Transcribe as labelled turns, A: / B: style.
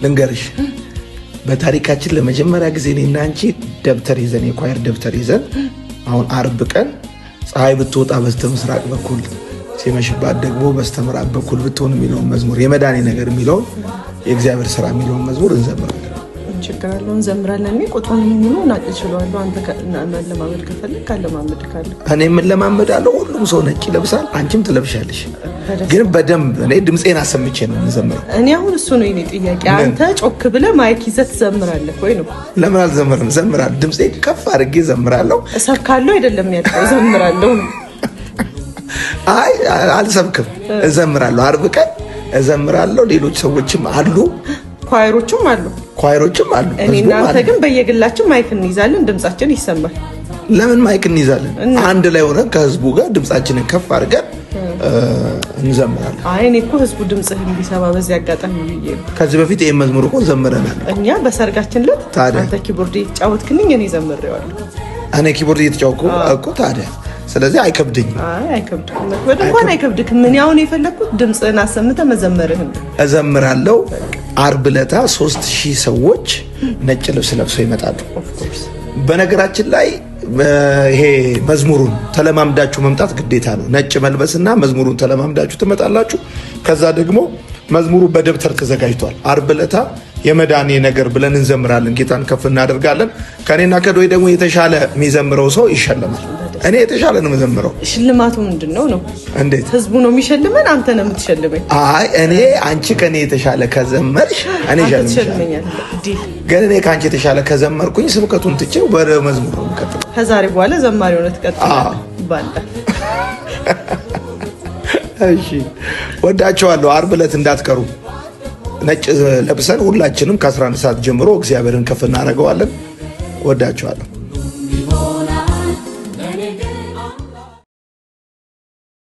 A: ልንገርሽ በታሪካችን ለመጀመሪያ ጊዜ እኔና አንቺ ደብተር ይዘን የኳየር ደብተር ይዘን አሁን አርብ ቀን ፀሐይ ብትወጣ በስተምስራቅ በኩል ሲመሽባት ደግሞ በስተምዕራብ በኩል ብትሆን የሚለውን መዝሙር የመዳኔ ነገር የሚለውን የእግዚአብሔር ሥራ የሚለውን መዝሙር እንዘምራለን።
B: ችግር አለው እንዘምራለን። እኔ ቁጥሩን ሙሉ እናጥችለዋለሁ። አንተ ለማመድ ከፈለክ ካለማመድ ካለ
A: እኔ ምን ለማመዳለሁ። ሁሉም ሰው ነጭ ይለብሳል፣ አንቺም ትለብሻለሽ። ግን በደንብ እኔ ድምጼን አሰምቼ ነው የምዘምረው።
B: እኔ አሁን እሱ ነው የኔ ጥያቄ። አንተ ጮክ ብለህ ማይክ ይዘህ ትዘምራለህ ወይ ነው?
A: ለምን አልዘምርም? ዘምራለሁ። ድምጼን ከፍ አድርጌ ዘምራለሁ።
B: እሰብካለሁ አይደለም ያልከው? ዘምራለሁ።
A: አይ አልሰብክም፣ እዘምራለሁ። አርብ ቀን እዘምራለሁ። ሌሎች ሰዎችም አሉ፣ ኳየሮችም አሉ።
B: እኔ እናንተ ግን በየግላችን ማይክ እንይዛለን፣ ድምጻችን ይሰማል።
A: ለምን ማይክ እንይዛለን? አንድ ላይ ሆነን ከህዝቡ ጋር ድምጻችንን ከፍ አድርገን እንዘምራለን።
B: አይ እኔ እኮ ህዝቡ ድምጽህን እንዲሰማ በዚህ አጋጣሚ ብዬ ነው።
A: ከዚህ በፊት ይሄን መዝሙር እኮ ዘምረናል
B: እኛ በሰርጋችን ዕለት። አንተ ኪቦርድ እየተጫወትክልኝ እኔ ዘምሬዋለሁ።
A: እኔ ኪቦርድ እየተጫወትኩ እኮ ታዲያ። ስለዚህ አይከብድኝም።
B: አይ አይከብድም፣ ወደ እንኳን አይከብድክም። ምን ያውን የፈለኩት ድምጽህን አሰምተህ መዘመርህን እዘምራለሁ።
A: አርብ ዕለት 3000 ሰዎች ነጭ ልብስ ለብሰው ይመጣሉ። በነገራችን ላይ ይሄ መዝሙሩን ተለማምዳችሁ መምጣት ግዴታ ነው። ነጭ መልበስና መዝሙሩን ተለማምዳችሁ ትመጣላችሁ። ከዛ ደግሞ መዝሙሩ በደብተር ተዘጋጅቷል። አርብ ዕለት የመዳኔ ነገር ብለን እንዘምራለን፣ ጌታን ከፍ እናደርጋለን። ከኔና ከዶይ ደግሞ የተሻለ የሚዘምረው ሰው ይሸለማል። እኔ የተሻለ ነው የምዘምረው።
B: ሽልማቱ ምንድነው ነው?
A: እንዴት?
B: ህዝቡ ነው የሚሸልመን? አንተ ነው የምትሸልመኝ?
A: አይ እኔ አንቺ ከኔ የተሻለ ከዘመርሽ እኔ ሸልምሻለሁ። ግን እኔ ከአንቺ የተሻለ ከዘመርኩኝ ስብከቱን ትቼ ወደ መዝሙሩ ነው የምቀጥለው።
B: ከዛሬ በኋላ ዘማሪ ሆነ ትቀጥላለህ። ባንዳ
A: እሺ፣ ወዳቸዋለሁ። አርብ ዕለት እንዳትቀሩ። ነጭ ለብሰን ሁላችንም ከ11 ሰዓት ጀምሮ እግዚአብሔርን ከፍ እናደርገዋለን። ወዳቸዋለሁ።